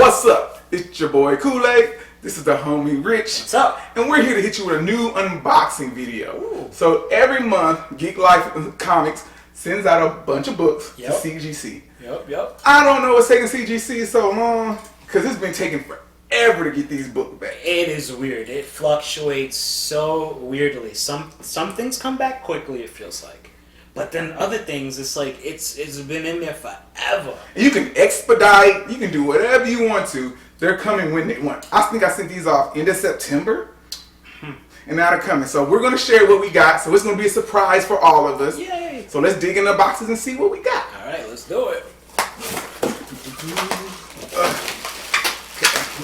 What's up? It's your boy Kool-Aid. This is the homie Rich. What's up? And we're here to hit you with a new unboxing video. Ooh. So every month, Geek Life Comics sends out a bunch of books to CGC. Yep. I don't know what's taking CGC so long, because it's been taking forever to get these books back. It is weird. It fluctuates so weirdly. Some things come back quickly, it feels like. But then other things, it's like it's been in there forever. You can expedite, you can do whatever you want to. They're coming when they want. I think I sent these off end of September. And now they're coming. So we're going to share what we got. So it's going to be a surprise for all of us. Yay! So let's dig in the boxes and see what we got. Alright, let's do it.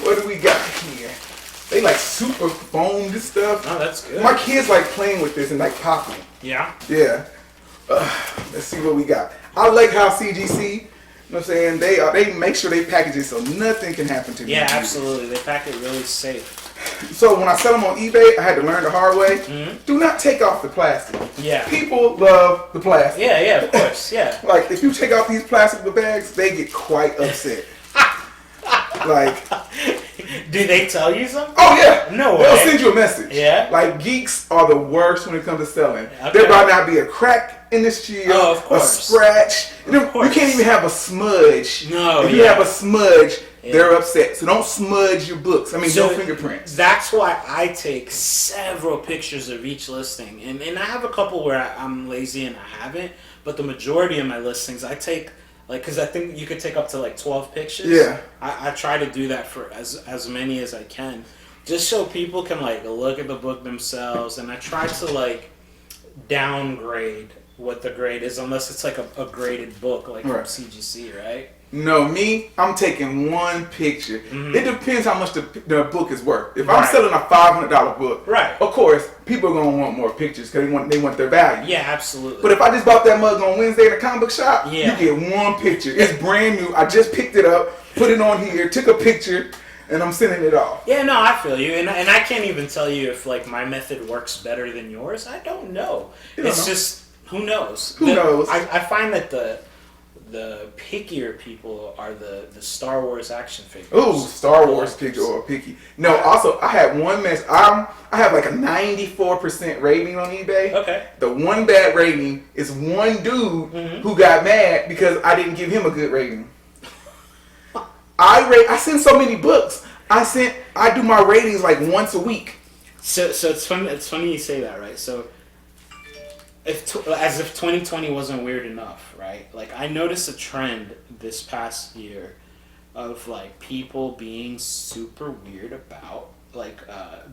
What do we got here? They like super foamed and stuff. Oh, that's good. My kids like playing with this and like popping. Yeah? Yeah. Let's see what we got. I like how CGC, you know what I'm saying, they make sure they package it so nothing can happen to me. Yeah, absolutely. They pack it really safe. So when I sell them on eBay, I had to learn the hard way. Do not take off the plastic. Yeah. People love the plastic. Yeah, of course. Yeah. Like, if you take off these plastic bags, they get quite upset. Like, do they tell you something? oh yeah, No way. They'll send you a message. Yeah. Like, geeks are the worst when it comes to selling. Okay. There might not be a crack in the shield, Oh, of a course. scratch. You course. can't even have a smudge. No, if you have a smudge, they're upset. So don't smudge your books. I mean, no fingerprints. That's why I take several pictures of each listing. And I have a couple where I'm lazy and I haven't. But the majority of my listings, I take, like, because I think you could take up to like 12 pictures. Yeah. I try to do that for as many as I can. Just so people can, like, look at the book themselves. And I try to, like, downgrade what the grade is. Unless it's, like, a graded book, like from CGC, right? No, I'm taking one picture. It depends how much the book is worth. If I'm selling a $500 book, of course, people are going to want more pictures because they want their value. Yeah, absolutely. But if I just bought that mug on Wednesday in a comic book shop, you get one picture. It's brand new. I just picked it up, put it on here, took a picture, and I'm sending it off. Yeah, no, I feel you. And I can't even tell you if, like, my method works better than yours. I don't know. Just, who knows? Who knows? I find that the pickier people are the Star Wars action figures. Ooh, Star Wars picky or picky. No, also I had one mess. I have like a 94% rating on eBay. Okay. The one bad rating is one dude who got mad because I didn't give him a good rating. I send so many books. I do my ratings like once a week. So it's funny. It's funny you say that, right? So. As if 2020 wasn't weird enough, right? Like, I noticed a trend this past year of, like, people being super weird about, like,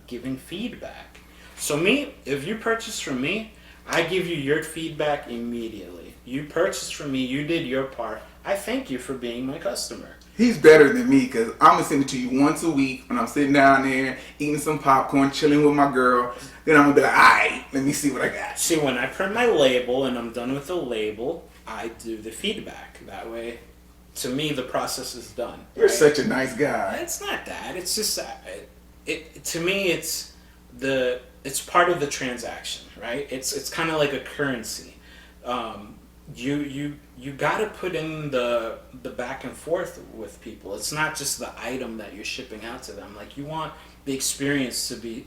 giving feedback. So me, if you purchase from me, I give you your feedback immediately. You purchased from me, you did your part. I thank you for being my customer. He's better than me because I'm going to send it to you once a week when I'm sitting down there eating some popcorn, chilling with my girl. Then I'm going to be like, all right, let me see what I got. See, when I print my label and I'm done with the label, I do the feedback. That way, to me, the process is done. You're such a nice guy. It's not that. It's just to me, it's part of the transaction, right? It's kind of like a currency. You got to put in the back and forth with people. It's not just the item that you're shipping out to them. Like, you want the experience to be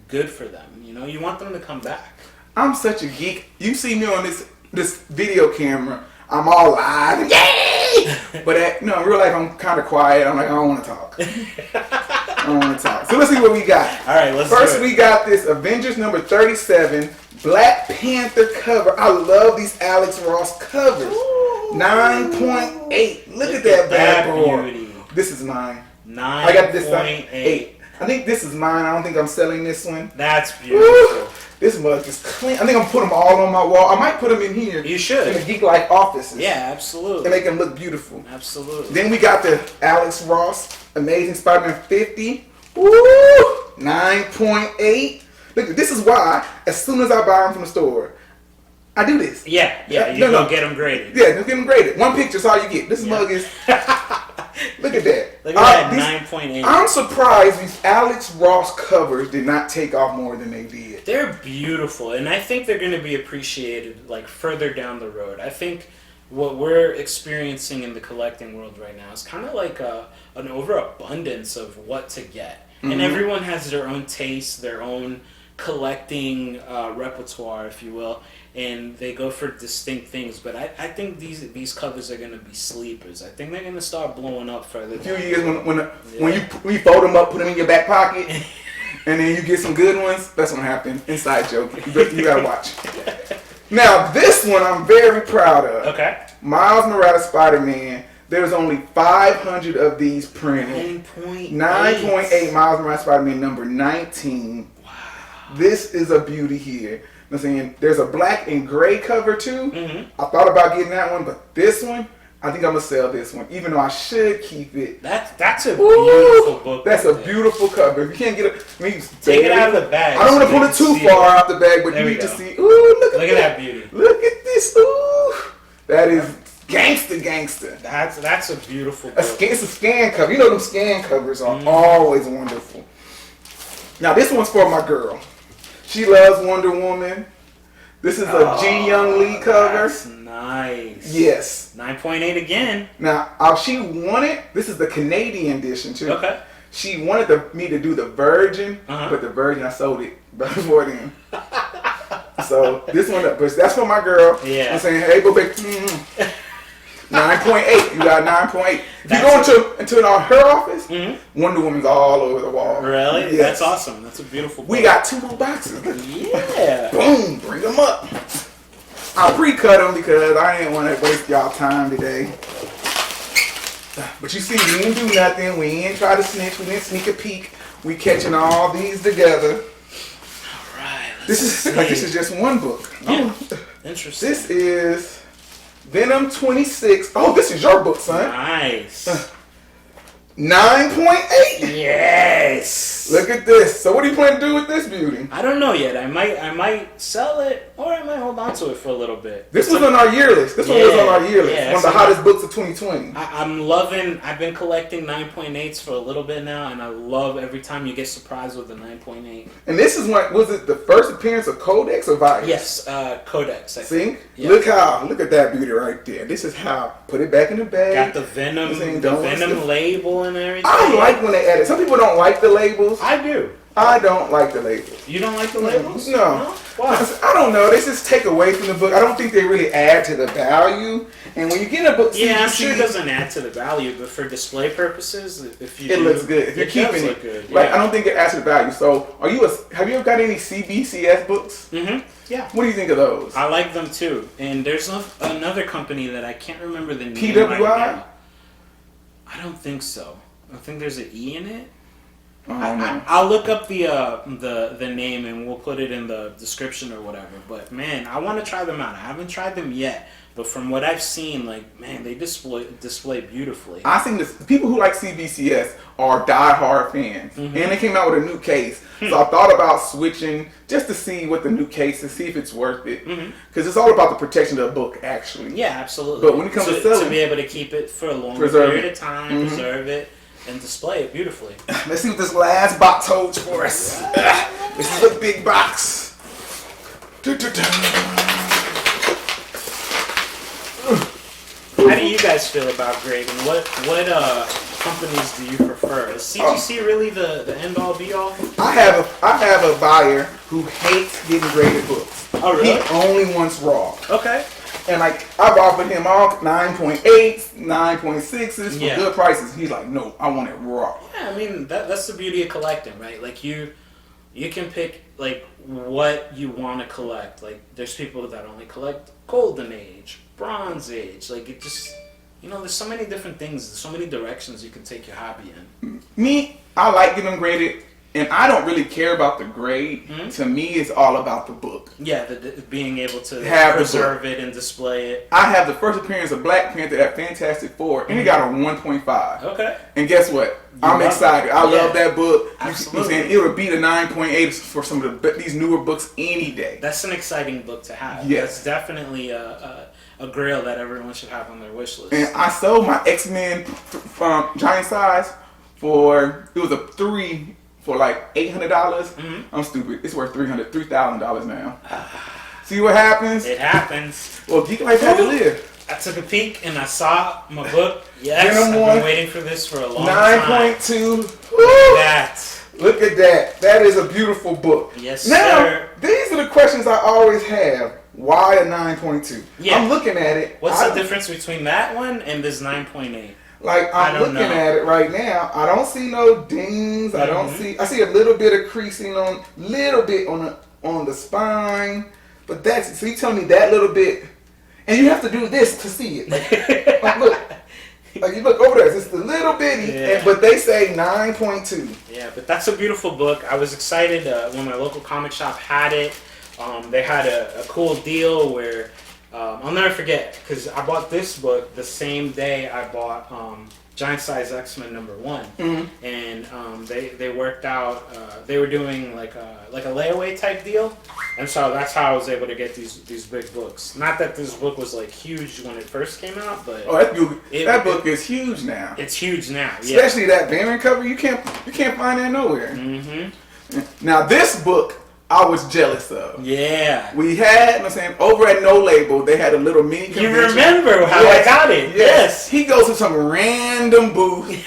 good for them. You know, you want them to come back. I'm such a geek. You see me on this video camera. I'm all live. Yay! But in real life, I'm kind of quiet. I'm like, I don't want to talk. I don't want to talk. So let's see what we got. All right, let's First, do it. we got this Avengers number 37 Black Panther cover. I love these Alex Ross covers. 9.8. Look at that bad boy. This is mine. 9.8. I got this 8. I think this is mine. I don't think I'm selling this one. That's beautiful. Woo! This mug is clean. I think I'm going to put them all on my wall. I might put them in here. You should. In the Geek Life offices. Yeah, absolutely. And make them look beautiful. Absolutely. Then we got the Alex Ross Amazing Spider-Man 50. Woo! 9.8. Look, this is why, as soon as I buy them from the store, I do this. Yeah, you go get them graded. Yeah, just get them graded. One picture's all you get. This mug is... Look at that. Look at that, 9.8. I'm surprised these Alex Ross covers did not take off more than they did. They're beautiful, and I think they're going to be appreciated, like, further down the road. I think what we're experiencing in the collecting world right now is kind of like an overabundance of what to get. And everyone has their own taste, their own collecting repertoire, if you will, and they go for distinct things. But I think these covers are going to be sleepers. I think they're going to start blowing up further. A few years when you fold them up, put them in your back pocket, and then you get some good ones, that's going to happen. Inside joke. You got to watch. Now, this one I'm very proud of. Okay. Miles Morales Spider-Man. There's only 500 of these printed. 9.8 Miles Morales Spider-Man number 19. Wow. This is a beauty here. I'm saying there's a black and gray cover too. I thought about getting that one, but this one, I think I'm gonna sell this one, even though I should keep it. That's a beautiful book. That's a beautiful cover. If you can't get it, take it out of the bag. I don't want to pull it too far out the bag, but you need to see. Ooh, look at that beauty. Look at this. Ooh, that is. Gangster. That's a beautiful book. It's a scan cover. You know them scan covers are always wonderful. Now this one's for my girl. She loves Wonder Woman. This is a G Young Lee cover. That's nice. Yes. 9.8 again. Now she wanted. This is the Canadian edition too. Okay. She wanted me to do the Virgin, but the Virgin I sold it before then. So this one, but that's for my girl. Yeah. I'm saying, hey, baby. 9.8. You got 9.8. If you go into her office, Wonder Woman's all over the wall. Really? Yes. That's awesome. That's a beautiful book. We got 2 more boxes. Yeah. Boom. Bring them up. I pre-cut them because I didn't want to waste y'all time today. But you see, we didn't do nothing. We didn't try to snitch. We didn't sneak a peek. We catching all these together. All right. This is just one book. Yeah. Interesting. This is Venom 26. Oh, this is your book, son. Nice. 9.8. Yes. Look at this. So what do you plan to do with this beauty? I don't know yet. I might sell it or I might hold on to it for a little bit. This was on our year list. This one was on our year list. One of the hottest books of 2020. I'm loving. I've been collecting 9.8s for a little bit now, and I love every time you get surprised with the 9.8. And this is was it the first appearance of Codex or Virus? Yes, Codex. I think. Yep. Look at that beauty right there. This is how put it back in the bag. Got the Venom label and everything. I like when they add it. Some people don't like the labels. I do. I don't like the labels. You don't like the labels? No. Why? I don't know. They just take away from the book. I don't think they really add to the value. And when you get a book, I'm sure it doesn't add to the value, but for display purposes, it looks good. If you're keeping it, good, like I don't think it adds to the value. So, have you ever got any CBCS books? Yeah. What do you think of those? I like them too. And there's another company that I can't remember the name. PWI? Right now. I don't think so. I think there's an E in it. I'll look up the name and we'll put it in the description or whatever. But man, I want to try them out. I haven't tried them yet, but from what I've seen, like man, they display beautifully. I think the people who like CBCS are diehard fans, and they came out with a new case. So I thought about switching just to see what the new case is, see if it's worth it, because it's all about the protection of the book, actually. Yeah, absolutely. But when it comes to selling, to be able to keep it for a long period of time, preserve it. And display it beautifully. Let's see what this last box holds for us. This is a big box. How do you guys feel about grading? What companies do you prefer? Is CGC really the end all be all? I have a buyer who hates getting graded books. Oh really? He only wants raw. Okay. And like I've offered him all 9.8s, 9.6s for good prices. He's like, no, I want it raw. Yeah, I mean that's the beauty of collecting, right? Like you can pick like what you want to collect. Like there's people that only collect Golden Age, Bronze Age. Like it just there's so many different things, so many directions you can take your hobby in. Me, I like getting them graded. And I don't really care about the grade. To me, it's all about the book. Yeah, being able to preserve it and display it. I have the first appearance of Black Panther at Fantastic Four, and it got a 1.5. Okay. And guess what? I'm excited. I love that book. Absolutely. It would beat a 9.8 for some of these newer books any day. That's an exciting book to have. Yes. That's definitely a grail that everyone should have on their wish list. And I sold my X-Men from giant size it was a 3 for like $800. I'm stupid. It's worth $3,000 now. See what happens? It happens. Well, Geek Life had to live. I took a peek and I saw my book. Yes, Venom I've been waiting for this for a long 9.2. time. 9.2. Look at that. That is a beautiful book. Yes, now, sir. These are the questions I always have. Why a 9.2? Yeah. I'm looking at it. What's the difference between that one and this 9.8? Like, I'm looking at it right now. I don't see no dings. I don't see. I see a little bit of creasing on the spine. But that's, so you tell me that little bit, and you have to do this to see it. Like look. Like you look over there, it's just a little bitty, but they say 9.2. Yeah, but that's a beautiful book. I was excited when my local comic shop had it. They had a cool deal where I'll never forget, because I bought this book the same day I bought Giant Size X-Men #1, and they worked out. They were doing like a layaway type deal, and so that's how I was able to get these big books. Not that this book was like huge when it first came out, but that book is huge now. It's huge now, especially that Venom cover. You can't find that nowhere. Now this book, I was jealous of. Yeah. We had, I'm saying, over at No Label, they had a little mini convention. You remember how I got it? Yes. He goes to some random booth.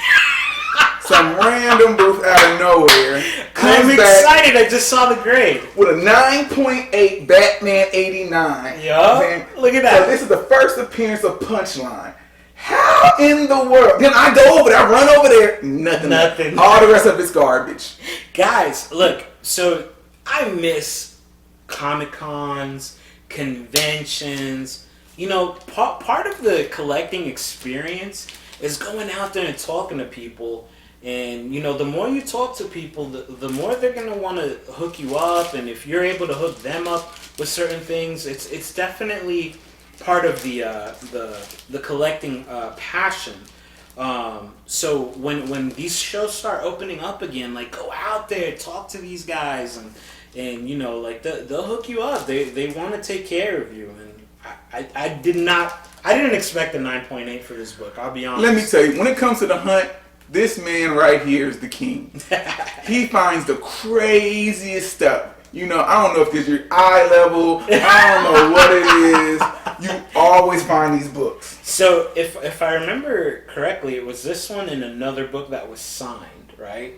Some random booth out of nowhere. I'm excited. I just saw the grade. With a 9.8 Batman 89. Yeah. Look at that. So this is the first appearance of Punchline. How in the world? Then I go over there, I run over there. Nothing. All the rest of it's garbage. Guys, look. So I miss Comic-Cons, conventions. You know, part of the collecting experience is going out there and talking to people. And, you know, the more you talk to people, the more they're going to want to hook you up. And if you're able to hook them up with certain things, it's definitely part of the collecting passion. So when these shows start opening up again, like, go out there, talk to these guys, and you know, like, they'll hook you up. They want to take care of you. And I didn't expect a 9.8 for this book, I'll be honest. Let me tell you, when it comes to the hunt, this man right here is the king. He finds the craziest stuff. You know, I don't know if it's your eye level. I don't know what it is. You always find these books. So if I remember correctly, it was this one and another book that was signed, right?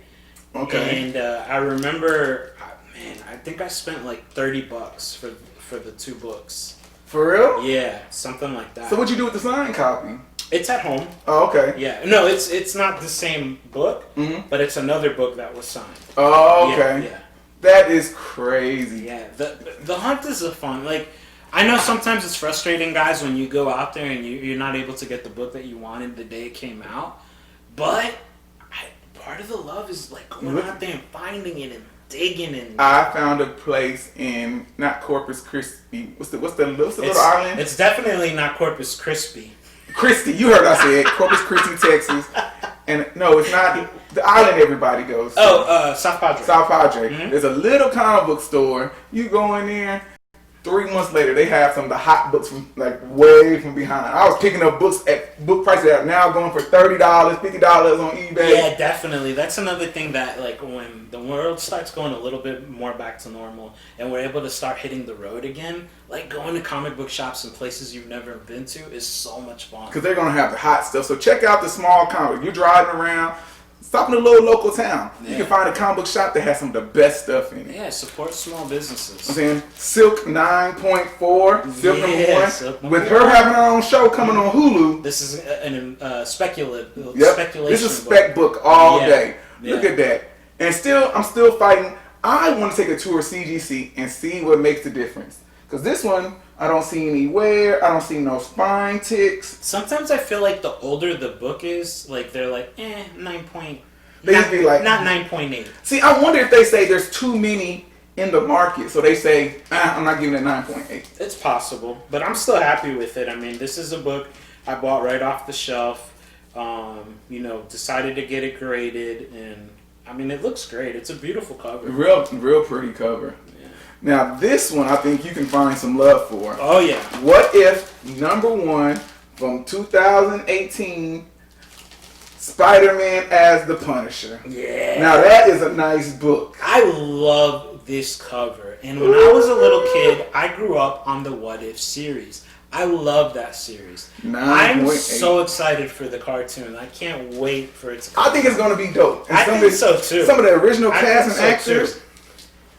Okay. And I remember, man, I think I spent like $30 for the two books. For real? Yeah, something like that. So what'd you do with the signed copy? It's at home. Oh, okay. Yeah. No, it's not the same book, but it's another book that was signed. Oh, okay. Yeah. That is crazy. Yeah. The hunt is a fun. Like, I know sometimes it's frustrating, guys, when you go out there and you're not able to get the book that you wanted the day it came out. But part of the love is like going out there and finding it and digging and. I found a place in not Corpus Christi. What's the little island? It's definitely not Corpus Christi. Christi, you heard I said Corpus Christi, Texas, and no, it's not the island everybody goes to. Oh, South Padre. South Padre. There's a little comic book store. You go in there. 3 months later, they have some of the hot books from like way from behind. I was picking up books at book prices that are now going for $30, $50 on eBay. Yeah, definitely. That's another thing that, like, when the world starts going a little bit more back to normal and we're able to start hitting the road again, like going to comic book shops and places you've never been to is so much fun. Because they're going to have the hot stuff. So check out the small comic. You're driving around. Stop in a little local town. Yeah. You can find a comic book shop that has some of the best stuff in it. Yeah, support small businesses. I'm saying Silk 9.4, Silk Silk #1. With her having her own show coming on Hulu. This is a speculation. This is a spec book all day. Look at that. And I'm still fighting. I want to take a tour of CGC and see what makes the difference. Because this one, I don't see any wear. I don't see no spine ticks. Sometimes I feel like the older the book is, like they're like, 9 point. They just be like, not 9.8. See, I wonder if they say there's too many in the market, so they say, I'm not giving it 9.8. It's possible, but I'm still happy with it. I mean, this is a book I bought right off the shelf. You know, decided to get it graded, and I mean, it looks great. It's a beautiful cover. Real pretty cover. Now, this one I think you can find some love for. Oh, yeah. What if #1 from 2018, Spider-Man as the Punisher? Yeah. Now, that is a nice book. I love this cover. And when I was a little kid, I grew up on the What If series. I love that series. 9.8. I'm so excited for the cartoon. I can't wait for it to come. I think it's going to be dope. And I think so too. Some of the original I cast think and so, actors. too.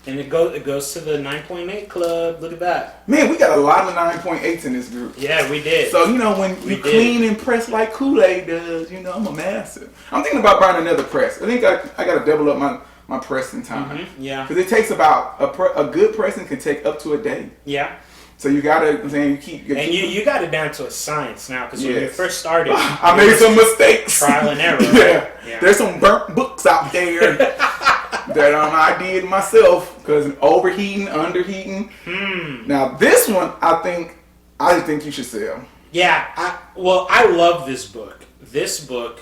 And it goes to the 9.8 club. Look at that. Man, we got a lot of 9.8s in this group. Yeah, we did. So, you know, when you clean and press like Kool-Aid does, you know, I'm a master. I'm thinking about buying another press. I think I got to double up my pressing time. Mm-hmm, yeah. Because it takes about, a good pressing can take up to a day. Yeah. So you got to, I'm saying, you keep. You got it down to a science now, because when you first started, I made some mistakes. Trial and error. Yeah. Yeah. There's some burnt books out there that I did myself because overheating, underheating. Now this one, I think you should sell. Yeah, I love this book. This book,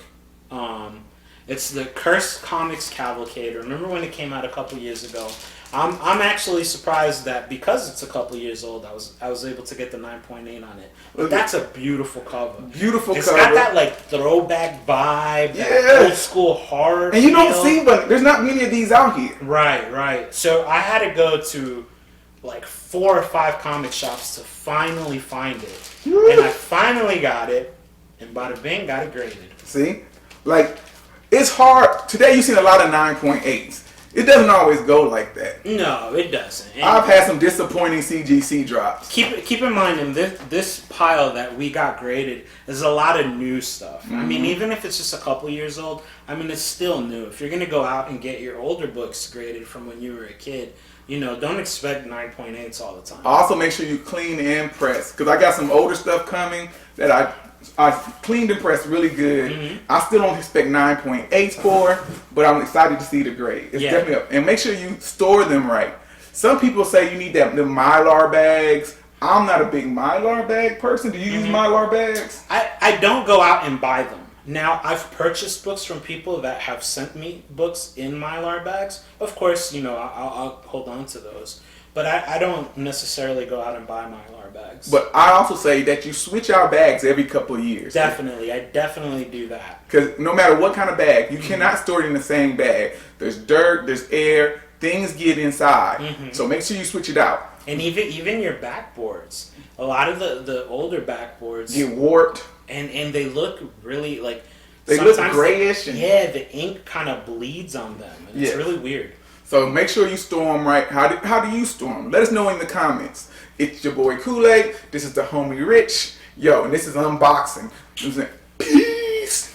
it's the Cursed Comics Cavalcade. Remember when it came out a couple years ago? I'm actually surprised that because it's a couple years old, I was able to get the 9.8 on it. But that's a beautiful cover. Beautiful it's cover. It's got that like throwback vibe, yeah. that old school horror. And you feel. don't see, but there's not many of these out here. Right. So I had to go to like 4 or 5 comic shops to finally find it. And I finally got it, and bada bing, got it graded. See? Like, it's hard. Today you've seen a lot of 9.8s. It doesn't always go like that. No, it doesn't. And I've had some disappointing CGC drops. Keep in mind, in this pile that we got graded, there's a lot of new stuff. I mean, even if it's just a couple years old, I mean, it's still new. If you're going to go out and get your older books graded from when you were a kid, you know, don't expect 9.8s all the time. Also, make sure you clean and press. Because I got some older stuff coming that I cleaned and pressed really good. I still don't expect 9.8s for, but I'm excited to see the grade. It's definitely up. And make sure you store them right. Some people say you need the Mylar bags. I'm not a big Mylar bag person. Do you use Mylar bags? I don't go out and buy them. Now, I've purchased books from people that have sent me books in Mylar bags. Of course, you know, I'll hold on to those. But I don't necessarily go out and buy Mylar bags. But I also say that you switch out bags every couple of years. Definitely. I definitely do that. Because no matter what kind of bag, you cannot store it in the same bag. There's dirt, there's air, things get inside. So make sure you switch it out. And even your backboards. A lot of the older backboards Get warped. And they look really like... They look grayish. Yeah, the ink kind of bleeds on them. And it's really weird. So make sure you store them right. How do you store them? Let us know in the comments. It's your boy Kool-Aid. This is the homie Rich. Yo, and this is unboxing. Peace.